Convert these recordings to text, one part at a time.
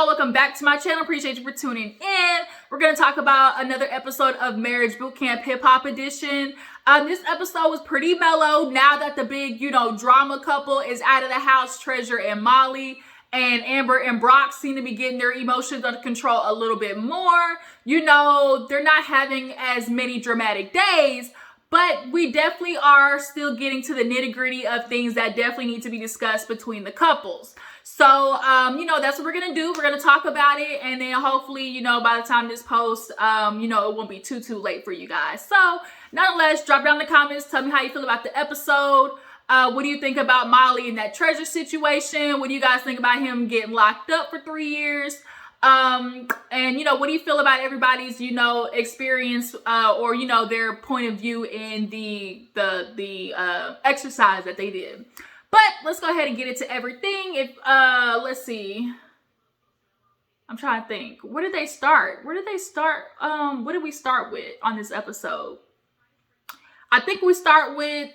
y'all, welcome back to my channel. Appreciate you for tuning in. We're going to talk about another episode of Marriage Bootcamp Hip Hop Edition. This episode was pretty mellow now that the big, drama couple is out of the house. Treasure and Molly and Amber and Brock seem to be getting their emotions under control a little bit more. They're not having as many dramatic days, but we definitely are still getting to the nitty-gritty of things that definitely need to be discussed between the couples. So, that's what we're going to do. We're going to talk about it. And then hopefully, by the time this post, it won't be too late for you guys. So, nonetheless, drop down in the comments. Tell me how you feel about the episode. What do you think about Molly and that Treasure situation? What do you guys think about him getting locked up for 3 years? And what do you feel about everybody's, experience, or, their point of view in the exercise that they did? But let's go ahead and get into everything. Let's see. I'm trying to think. Where did they start? What did we start with on this episode? I think we start with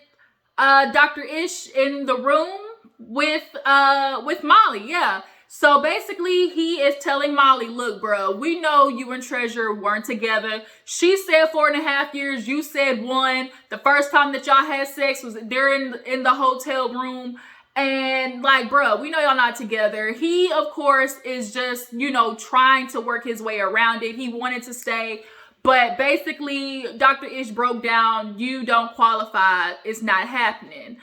Dr. Ish in the room with Molly. Yeah. So basically, he is telling Molly, look, bro, we know you and Treasure weren't together. She said 4.5 years. You said 1. The first time that y'all had sex was during in the hotel room. And bro, we know y'all not together. He, of course, is just, trying to work his way around it. He wanted to stay. But basically, Dr. Ish broke down. You don't qualify. It's not happening.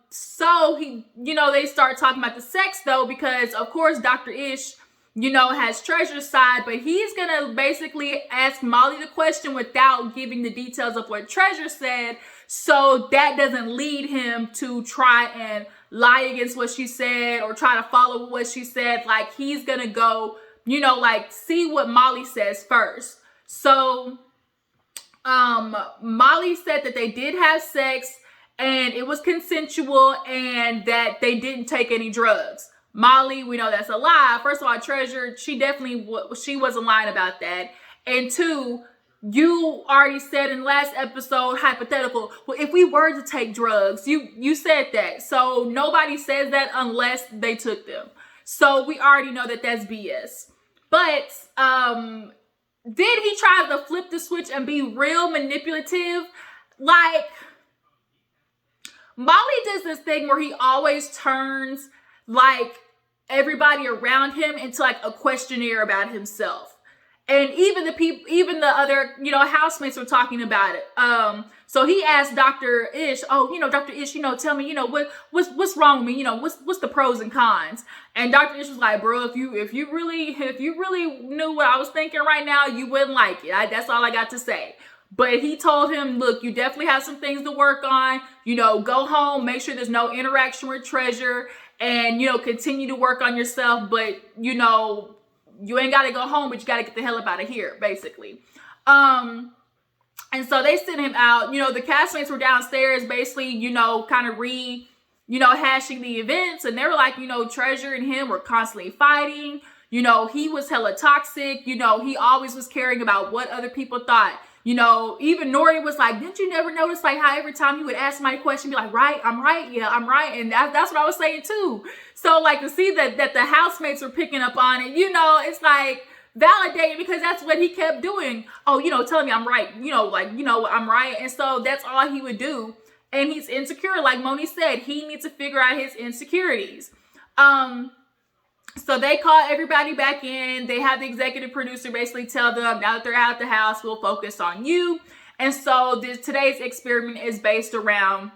So they start talking about the sex though, because of course Dr. Ish, has Treasure's side, but he's gonna basically ask Molly the question without giving the details of what Treasure said. So that doesn't lead him to try and lie against what she said or try to follow what she said. He's gonna go, see what Molly says first. So, Molly said that they did have sex and it was consensual and that they didn't take any drugs. Molly, we know that's a lie. First of all, Treasure, she wasn't lying about that. And 2, you already said in the last episode, hypothetical, well, if we were to take drugs, you said that. So nobody says that unless they took them. So we already know that that's BS. But did he try to flip the switch and be real manipulative? Molly does this thing where he always turns everybody around him into a questionnaire about himself. And even the other, housemates were talking about it. So he asked Dr. Ish, Dr. Ish, tell me, what's wrong with me? What's the pros and cons? And Dr. Ish was like, bro, if you really knew what I was thinking right now, you wouldn't like it. That's all I got to say. But he told him, look, you definitely have some things to work on. Go home, make sure there's no interaction with Treasure, and, continue to work on yourself. But, you ain't got to go home, but you got to get the hell up out of here, basically. And so they sent him out. The castmates were downstairs, basically, kind of hashing the events. And they were like, Treasure and him were constantly fighting. He was hella toxic. He always was caring about what other people thought. Even Nori was like, didn't you never notice how every time he would ask somebody a question, be like, right, I'm right, yeah, I'm right. And that's what I was saying too. So to see that the housemates were picking up on it, it's validating, because that's what he kept doing. Oh, telling me I'm right, I'm right. And so that's all he would do. And he's insecure. Like Monie said, he needs to figure out his insecurities. So they call everybody back in. They have the executive producer basically tell them, now that they're out the house, we'll focus on you. And so today's experiment is based around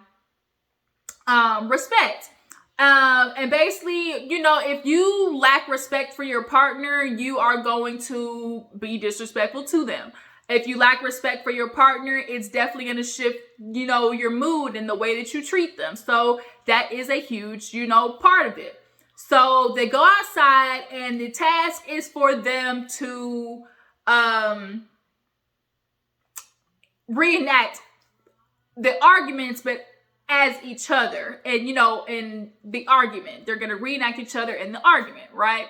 respect. And basically, if you lack respect for your partner, you are going to be disrespectful to them. If you lack respect for your partner, it's definitely going to shift, your mood and the way that you treat them. So that is a huge, part of it. So they go outside and the task is for them to reenact the arguments, but as each other. And, in the argument, they're going to reenact each other in the argument, right?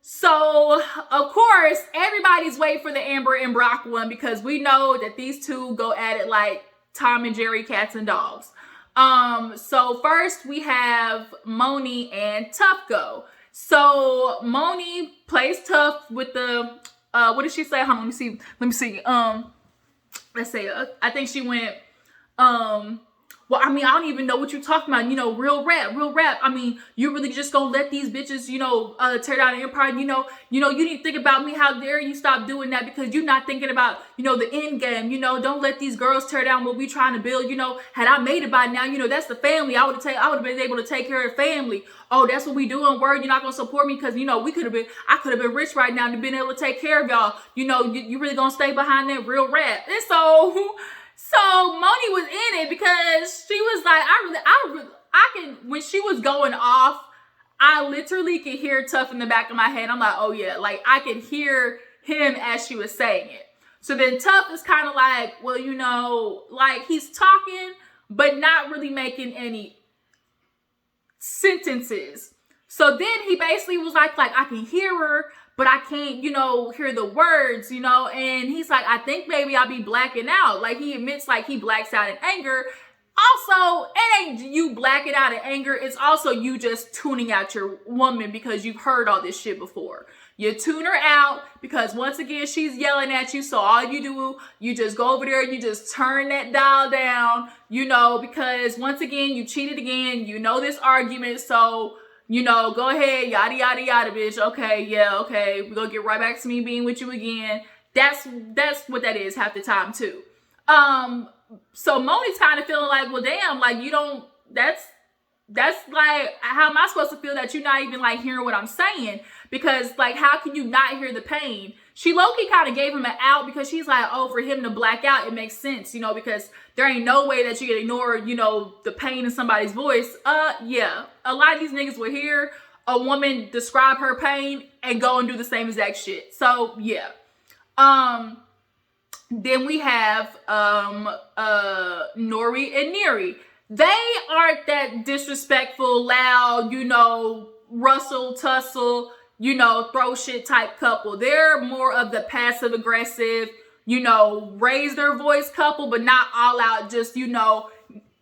So, of course, everybody's waiting for the Amber and Brock one, because we know that these two go at it like Tom and Jerry, cats and dogs. So first we have Monie and Tuff go. So Monie plays tough with the what did she say? Hold on, let me see. Let's say I think she went well, I mean, I don't even know what you're talking about. Real rap. I mean, you really just gonna let these bitches, tear down the empire. You need to think about me. How dare you stop doing that? Because you're not thinking about, the end game. Don't let these girls tear down what we trying to build. Had I made it by now, that's the family. I would have been able to take care of the family. Oh, that's what we doing. Word, you're not gonna support me because I could have been rich right now and been able to take care of y'all. You really gonna stay behind that real rap. And so Monie was in it because she was like, I can, when she was going off, I literally could hear Tuff in the back of my head. I'm like, oh yeah, like I could hear him as she was saying it. So then Tuff is kind of like, well, like he's talking, but not really making any sentences. So then he basically was like I can hear her, but I can't, hear the words, and he's like, I think maybe I'll be blacking out. Like he admits like he blacks out in anger. Also, it ain't you blacking out in anger. It's also you just tuning out your woman because you've heard all this shit before. You tune her out because once again, she's yelling at you. So all you do, you just go over there and you just turn that dial down, because once again, you cheated again. This argument. So, go ahead, yada, yada, yada, bitch. Okay, yeah, okay. We're going to get right back to me being with you again. That's what that is half the time, too. So Monie's kind of feeling like, well, damn, like, that's like, how am I supposed to feel that you're not even, like, hearing what I'm saying? Because, like, how can you not hear the pain? She low-key kind of gave him an out because she's like, oh, for him to black out, it makes sense, because there ain't no way that you can ignore, the pain in somebody's voice. Yeah. A lot of these niggas will hear a woman describe her pain and go and do the same exact shit. So, yeah. Then we have Nori and Neri. They aren't that disrespectful, loud, rustle, tussle, throw shit type couple. They're more of the passive aggressive, raise their voice couple, but not all out, just, not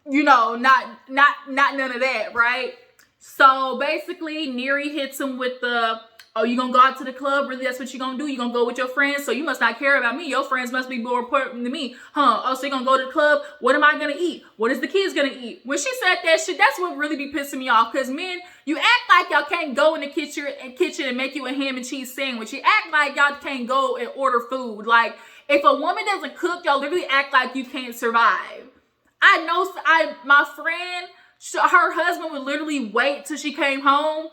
none of that, right? So basically, Neri hits him with the, oh, you gonna go out to the club? Really, that's what you gonna do? You gonna go with your friends? So you must not care about me. Your friends must be more important than me. Huh? Oh, so you gonna go to the club? What am I gonna eat? What is the kids gonna eat? When she said that shit, that's what really be pissing me off. Because men, you act like y'all can't go in the kitchen and make you a ham and cheese sandwich. You act like y'all can't go and order food. Like, if a woman doesn't cook, y'all literally act like you can't survive. I know, my friend, her husband would literally wait till she came home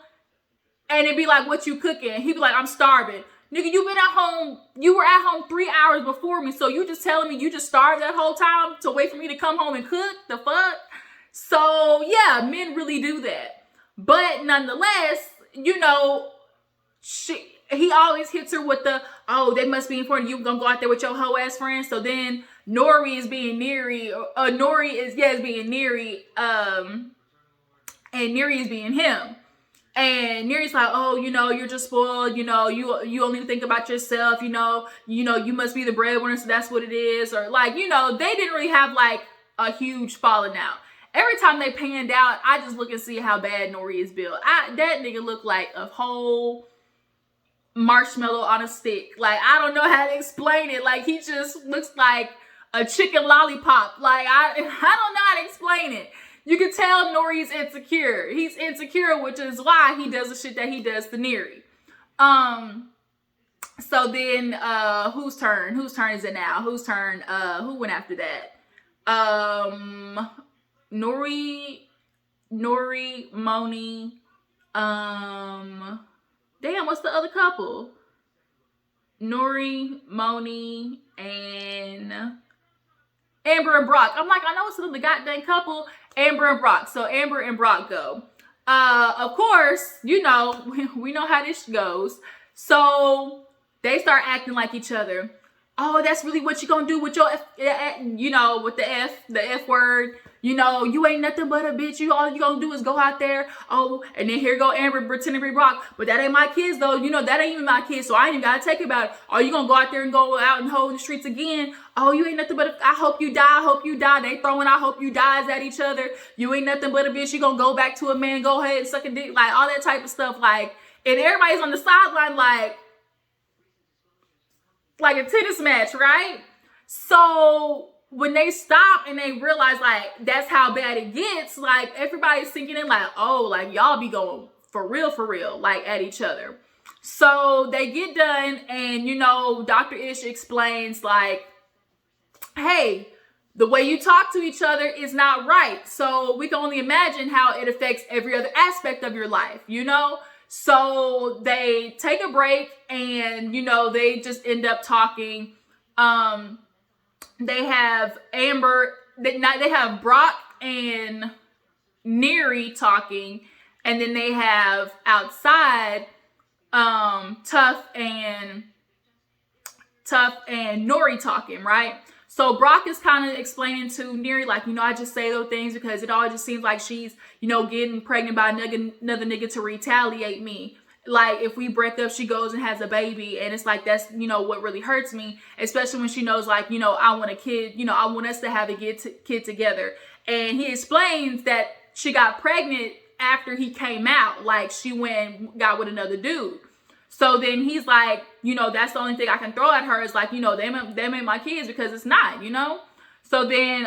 and it'd be like, what you cooking? He'd be like, I'm starving. Nigga, you were at home 3 hours before me. So you just telling me you just starved that whole time to wait for me to come home and cook? The fuck? So yeah, men really do that. But nonetheless, he always hits her with the, oh, they must be important. You gonna go out there with your hoe ass friends. So then Nori is being Neri, Nori is being Neri, and Neri is being him. And Neri's like, oh, you're just spoiled. You only think about yourself. You must be the breadwinner, so that's what it is. Or like, they didn't really have like a huge falling out. Every time they panned out, I just look and see how bad Nori is built. That nigga looked like a whole marshmallow on a stick. Like, I don't know how to explain it. Like, he just looks like a chicken lollipop. Like, I don't know how to explain it. You can tell Nori's insecure. He's insecure, which is why he does the shit that he does to Neri. So then, whose turn? Whose turn is it now? Whose turn? Who went after that? Nori, Monie. Damn, what's the other couple? Nori, Monie, and Amber and Brock. I'm like, I know it's the goddamn couple. Amber and Brock. So Amber and Brock go. Of course, we know how this goes. So they start acting like each other. Oh, that's really what you gonna do with your with the F word. You ain't nothing but a bitch. All you gonna do is go out there. Oh, and then here go Amber pretending to be Brock. But that ain't my kids though. That ain't even my kids. So I ain't even gotta take it about it. Oh, you gonna go out there and go out and hold the streets again. Oh, you ain't nothing but I hope you die. I hope you die. They throwing I hope you dies at each other. You ain't nothing but a bitch. You gonna go back to a man. Go ahead and suck a dick. Like all that type of stuff. Like, And everybody's on the sideline like a tennis match, right? So when they stop and they realize like that's how bad it gets, like everybody's thinking in like, oh, like y'all be going for real, like at each other. So they get done and, you know, Dr. Ish explains like, hey, the way you talk to each other is not right. So we can only imagine how it affects every other aspect of your life, you know? So they take a break and, you know, they just end up talking. They have they have Brock and Neri talking, and then they have outside Tuff and Nore talking, right? So Brock is kind of explaining to Neri, like, you know, I just say those things because it all just seems like she's, you know, getting pregnant by another nigga to retaliate me. Like, if we break up, she goes and has a baby. And it's like, that's, you know, what really hurts me. Especially when she knows, like, you know, I want a kid. You know, I want us to have a kid together. And he explains that she got pregnant after he came out. Like, she went and got with another dude. So then he's like, you know, that's the only thing I can throw at her is like, you know, they made my kids because it's not, you know. So then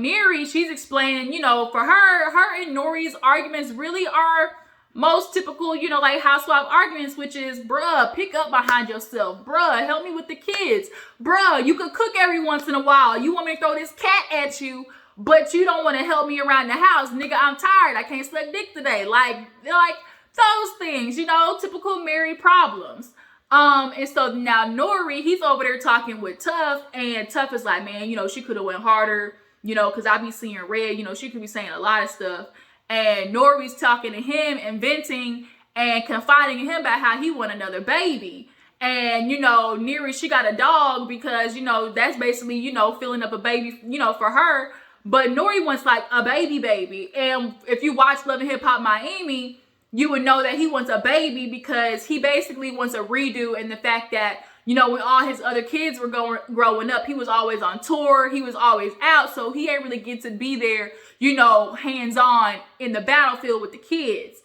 Neri, she's explaining, you know, for her and Nori's arguments really are most typical, you know, like housewife arguments, which is, bruh, pick up behind yourself. Bruh, help me with the kids. Bruh, you can cook every once in a while. You want me to throw this cat at you, but you don't want to help me around the house. Nigga, I'm tired. I can't suck dick today. Like those things, you know, typical married problems. And so now Nori, he's over there talking with Tuff, and Tuff is like, man, you know, she could have went harder, you know, because I be seeing red, you know, she could be saying a lot of stuff. And Nori's talking to him and venting and confiding in him about how he want another baby. And, you know, Neri, she got a dog because, you know, that's basically, you know, filling up a baby, you know, for her. But Nori wants like a baby. And if you watch Love and Hip Hop Miami, you would know that he wants a baby because he basically wants a redo in the fact that, you know, when all his other kids were growing up, he was always on tour. He was always out. So he ain't really get to be there, you know, hands-on in the battlefield with the kids.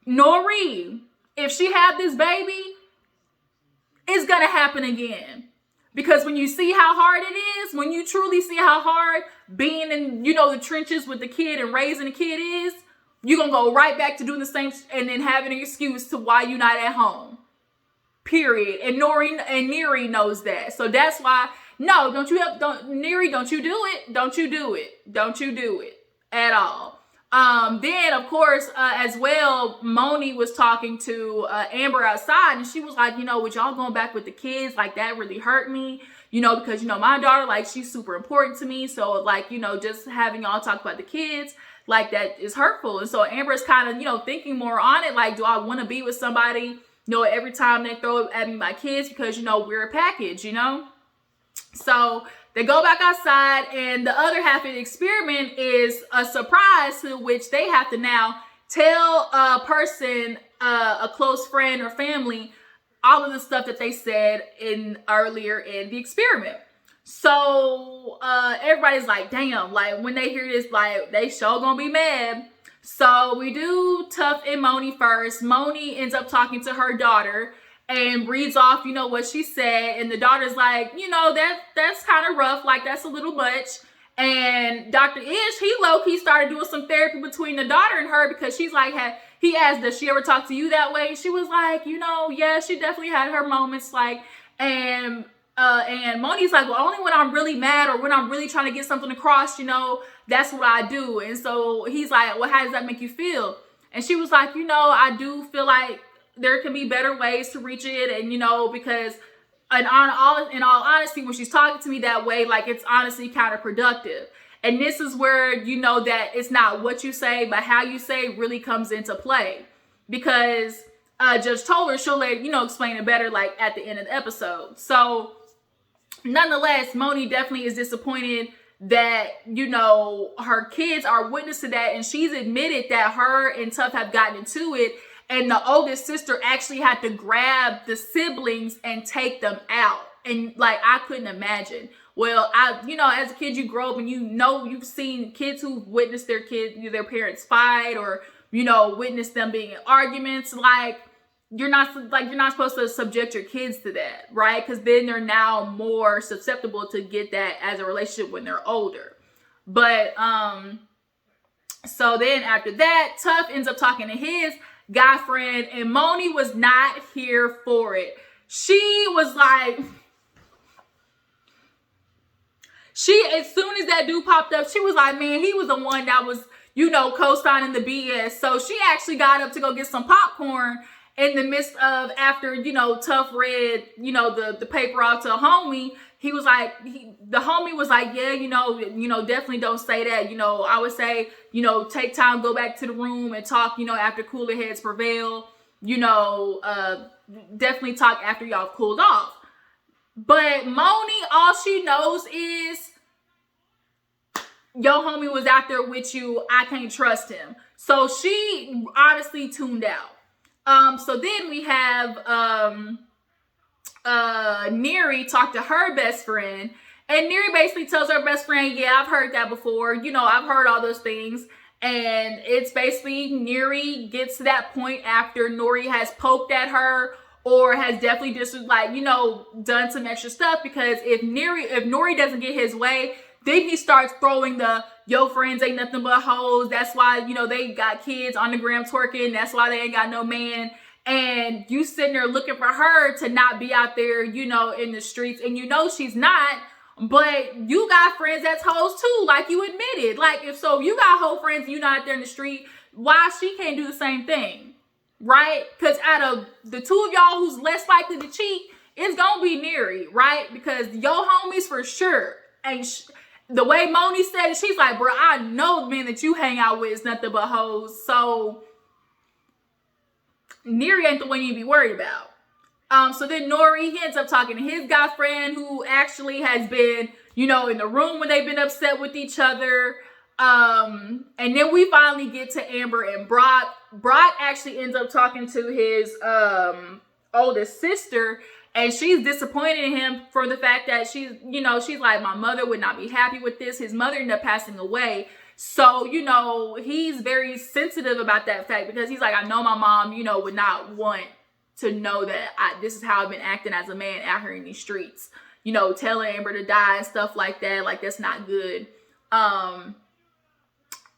Nori, if she had this baby, it's going to happen again. Because when you see how hard it is, when you truly see how hard being in, you know, the trenches with the kid and raising the kid is, you're going to go right back to doing the same and then having an excuse to why you're not at home. Period. And Neri knows that. So that's why, no, Neri, don't you do it. Don't you do it at all. Then, of course, as well, Monie was talking to Amber outside, and she was like, you know, with y'all going back with the kids, like, that really hurt me, you know, because, you know, my daughter, like, she's super important to me. So, like, you know, just having y'all talk about the kids, like, that is hurtful. And so Amber's kind of, you know, thinking more on it. Like, do I want to be with somebody, you know, every time they throw at me my kids because, you know, we're a package, you know? So they go back outside, and the other half of the experiment is a surprise to which they have to now tell a person, a close friend or family, all of the stuff that they said earlier in the experiment. So everybody's like, damn, like when they hear this, like they sure gonna be mad. So we do Tuff and Monie first. Monie ends up talking to her daughter and reads off, you know, what she said. And the daughter's like, you know, that's kind of rough. Like, that's a little much. And Dr. Ish, he low-key started doing some therapy between the daughter and her because she's like, he asked, does she ever talk to you that way? She was like, you know, yeah, she definitely had her moments. Like, and Monie's like, well, only when I'm really mad or when I'm really trying to get something across, you know, that's what I do. And so he's like, well, how does that make you feel? And she was like, you know, I do feel like there can be better ways to reach it. And, you know, because in all honesty, when she's talking to me that way, like, it's honestly counterproductive. And this is where, you know, that it's not what you say, but how you say really comes into play. Because Judge Toller, she'll explain it better, like, at the end of the episode. So nonetheless, Monie definitely is disappointed that, you know, her kids are witness to that. And she's admitted that her and Tuff have gotten into it. And the oldest sister actually had to grab the siblings and take them out. And, like, I couldn't imagine. Well, as a kid, you grow up and you know you've seen kids who've witnessed their parents fight or, you know, witnessed them being in arguments. Like, you're not supposed to subject your kids to that, right? Because then they're now more susceptible to get that as a relationship when they're older. But so then after that, Tuff ends up talking to his guy friend, and Monie was not here for it. She was like, as soon as that dude popped up, she was like, man, he was the one that was, co-signing the BS. So she actually got up to go get some popcorn in the midst of, after, Tuff read, the paper out to a homie. He was like, the homie was like, yeah, definitely don't say that. I would say, take time, go back to the room and talk, after cooler heads prevail, definitely talk after y'all cooled off. But Monie, all she knows is, your homie was out there with you. I can't trust him. So she honestly tuned out. So then we have Neri talk to her best friend, and Neri basically tells her best friend, yeah, I've heard that before. I've heard all those things. And it's basically Neri gets to that point after Nori has poked at her or has definitely just done some extra stuff, because if Nori doesn't get his way, then he starts throwing the, yo, friends ain't nothing but hoes. That's why, they got kids on the gram twerking. That's why they ain't got no man. And you sitting there looking for her to not be out there, in the streets. And she's not, but you got friends that's hoes too, like you admitted. Like, if you got hoe friends and you not out there in the street, why she can't do the same thing? Right? Because out of the two of y'all who's less likely to cheat, it's gonna be Neri, right? Because your homies for sure ain't the way Monie said it, she's like, bro, I know the man that you hang out with is nothing but hoes. So Neri ain't the one you be worried about. So then Nori, he ends up talking to his guy friend, who actually has been, in the room when they've been upset with each other. And then we finally get to Amber and Brock. Brock actually ends up talking to his oldest sister, and she's disappointed in him for the fact that she's like, my mother would not be happy with this. His mother ended up passing away. So, he's very sensitive about that fact, because he's like, I know my mom, would not want to know that this is how I've been acting as a man out here in these streets, telling Amber to die and stuff like that. Like, that's not good. And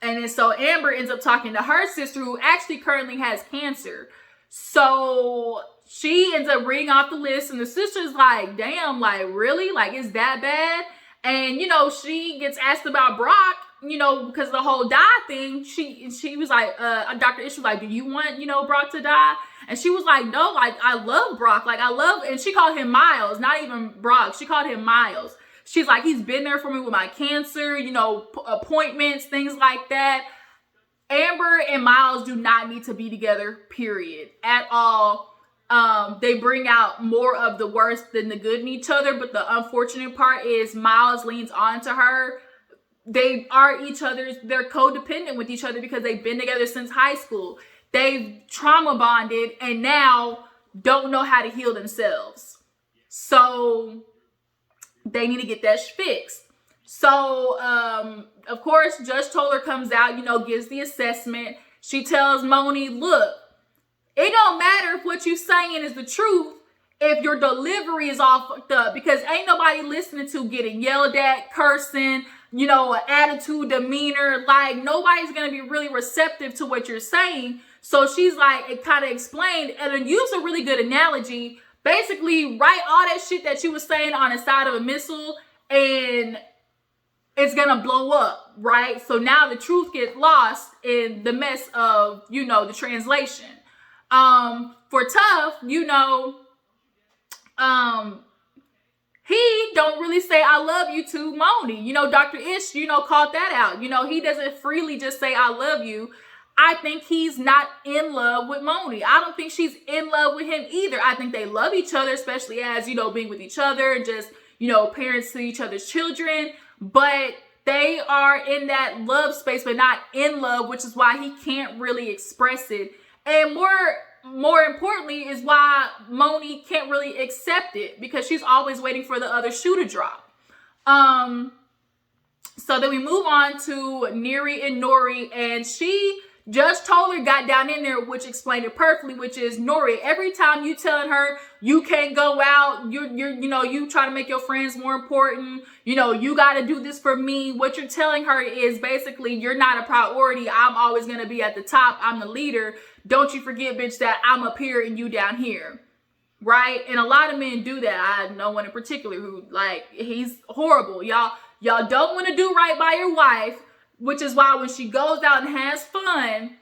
then so Amber ends up talking to her sister, who actually currently has cancer. So she ends up reading off the list, and the sister's like, damn, like, really? Like, it's that bad? And, she gets asked about Brock, because the whole die thing. She was like, Dr. Ish was like, do you want, Brock to die? And she was like, no, like, I love Brock. Like, and she called him Miles, not even Brock. She called him Miles. She's like, he's been there for me with my cancer, appointments, things like that. Amber and Miles do not need to be together, period, at all. They bring out more of the worst than the good in each other, but the unfortunate part is Miles leans on to her. They are they're codependent with each other because they've been together since high school. They've trauma bonded and now don't know how to heal themselves. So they need to get that fixed. So, of course, Judge Toller comes out, gives the assessment. She tells Monie, look, it don't matter if what you saying is the truth if your delivery is all fucked up, because ain't nobody listening to getting yelled at, cursing, attitude, demeanor. Like, nobody's going to be really receptive to what you're saying. So she's like, it kind of explained and then used a really good analogy. Basically, write all that shit that you was saying on the side of a missile and it's going to blow up, right? So now the truth gets lost in the mess of, the translation. For Tuff, he don't really say I love you to Monie. Dr. Ish, called that out. He doesn't freely just say I love you. I think he's not in love with Monie. I don't think she's in love with him either. I think they love each other, especially as, being with each other and just, parents to each other's children. But they are in that love space, but not in love, which is why he can't really express it. And more importantly is why Monie can't really accept it, because she's always waiting for the other shoe to drop. So then we move on to Neri and Nori, and she Judge Toller got down in there, which explained it perfectly, which is, Nore, every time you telling her you can't go out, you try to make your friends more important, you got to do this for me. What you're telling her is basically, you're not a priority. I'm always going to be at the top. I'm the leader. Don't you forget, bitch, that I'm up here and you down here. Right? And a lot of men do that. I know one in particular who, like, he's horrible. Y'all don't want to do right by your wife, which is why when she goes out and has fun,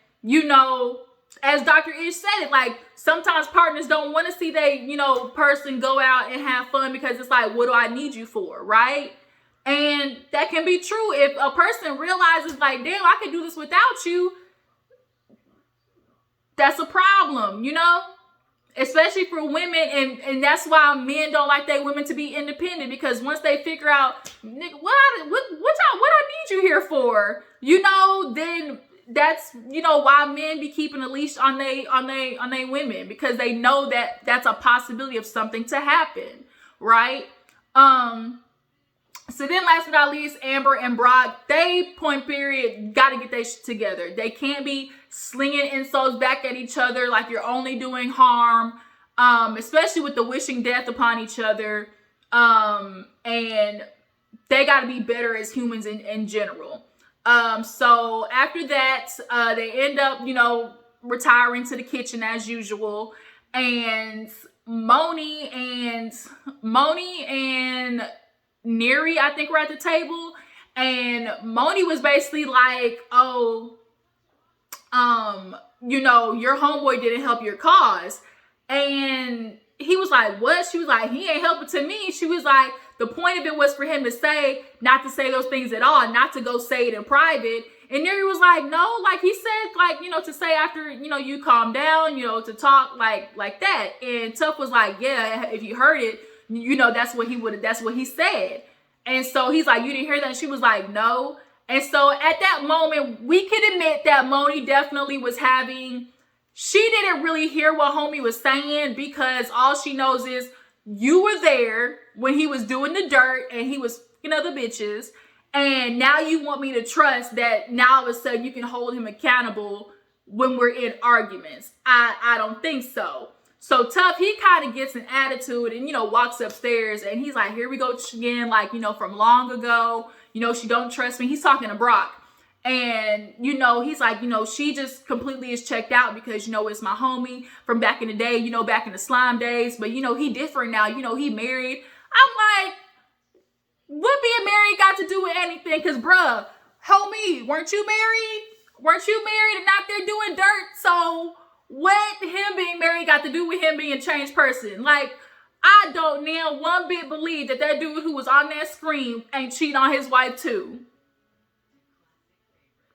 as Dr. Ish said it, like, sometimes partners don't want to see they, person go out and have fun because it's like, what do I need you for? Right? And that can be true. If a person realizes, like, damn, I can do this without you, that's a problem, especially for women. And that's why men don't like their women to be independent, because once they figure out, nigga, what I need you here for, then that's, why men be keeping a leash on they women, because they know that that's a possibility of something to happen. Right. So then last but not least, Amber and Brock, they got to get their shit together. They can't be slinging insults back at each other like you're only doing harm, especially with the wishing death upon each other. And they got to be better as humans in general. So after that, they end up, retiring to the kitchen as usual. And Monie and Neri, I think, were at the table, and Monie was basically like, your homeboy didn't help your cause. And he was like, what? She was like, he ain't helping to me. She was like, the point of it was for him to say, not to say those things at all, not to go say it in private. And Neri was like, no, like he said, like, to say after, you calm down, to talk like that. And Tuff was like, yeah, if you heard it, that's what he said. And so he's like, you didn't hear that? And she was like, no. And so at that moment, we could admit that Monie definitely was she didn't really hear what homie was saying, because all she knows is you were there when he was doing the dirt and he was fucking other bitches. And now you want me to trust that now all of a sudden you can hold him accountable when we're in arguments. I don't think so. So Tuff, he kind of gets an attitude and, walks upstairs, and he's like, here we go again, like, from long ago, she don't trust me. He's talking to Brock. And, he's like, she just completely is checked out because, it's my homie from back in the day, back in the slime days. But, he different now, he married. I'm like, what being married got to do with anything? Because, bruh, homie, weren't you married? Weren't you married and out there doing dirt? So what him being married got to do with him being a changed person? Like, I don't now one bit believe that dude who was on that screen ain't cheating on his wife too.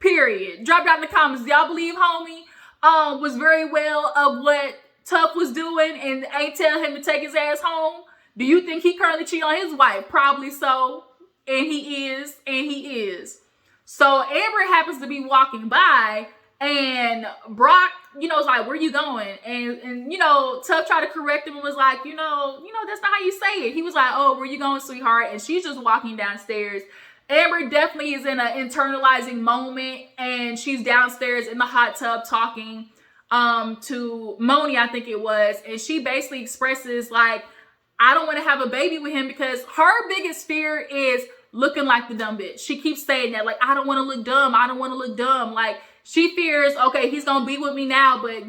Period. Drop down in the comments. Y'all believe homie was very well of what Tuff was doing and ain't tell him to take his ass home? Do you think he currently cheating on his wife? Probably so. And he is. So Amber happens to be walking by, and Brock, is like, where you going? And Tuff tried to correct him and was like, that's not how you say it. He was like, oh, where you going, sweetheart? And she's just walking downstairs. Amber definitely is in an internalizing moment, and she's downstairs in the hot tub talking to Monie, I think it was. And she basically expresses like, I don't want to have a baby with him because her biggest fear is looking like the dumb bitch. She keeps saying that, like, I don't want to look dumb. I don't want to look dumb. Like, she fears, okay, he's going to be with me now, but,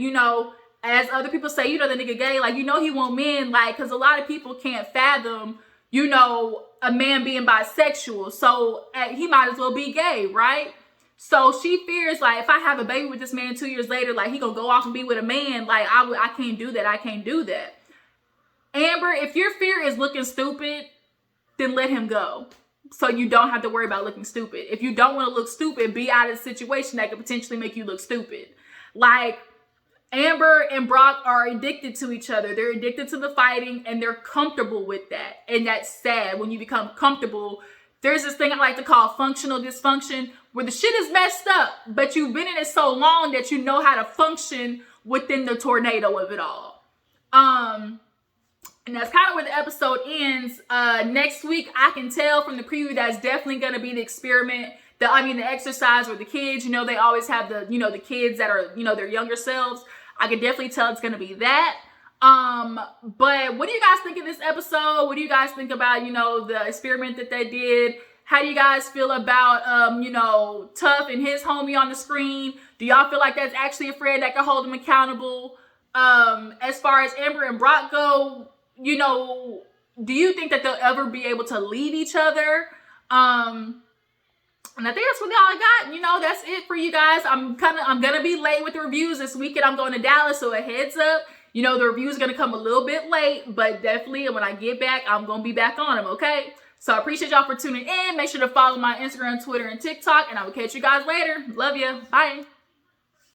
as other people say, the nigga gay, like, he want men, like, because a lot of people can't fathom, a man being bisexual. So he might as well be gay, right? So she fears, like, if I have a baby with this man 2 years later, like, he going to go off and be with a man. Like, I can't do that. I can't do that. Amber, if your fear is looking stupid, then let him go. So you don't have to worry about looking stupid. If you don't want to look stupid, be out of a situation that could potentially make you look stupid. Like, Amber and Brock are addicted to each other. They're addicted to the fighting, and they're comfortable with that. And that's sad. When you become comfortable, there's this thing I like to call functional dysfunction, where the shit is messed up, but you've been in it so long that you know how to function within the tornado of it all. And that's kind of where the episode ends. Next week, I can tell from the preview that's definitely going to be the experiment the exercise with the kids. You know, they always have the, you know, the kids that are, you know, their younger selves. I can definitely tell it's going to be that. But what do you guys think of this episode? What do you guys think about, you know, the experiment that they did? How do you guys feel about, you know, Tuff and his homie on the screen? Do y'all feel like that's actually a friend that can hold them accountable? As far as Amber and Brock go, you know, do you think that they'll ever be able to leave each other? And I think that's really all I got. You know, that's it for you guys. I'm gonna be late with the reviews this weekend. I'm going to Dallas, so a heads up. You know, the review is gonna come a little bit late, but definitely when I get back, I'm gonna be back on them, okay? So I appreciate y'all for tuning in. Make sure to follow my Instagram, Twitter, and TikTok, and I will catch you guys later. Love you. Bye.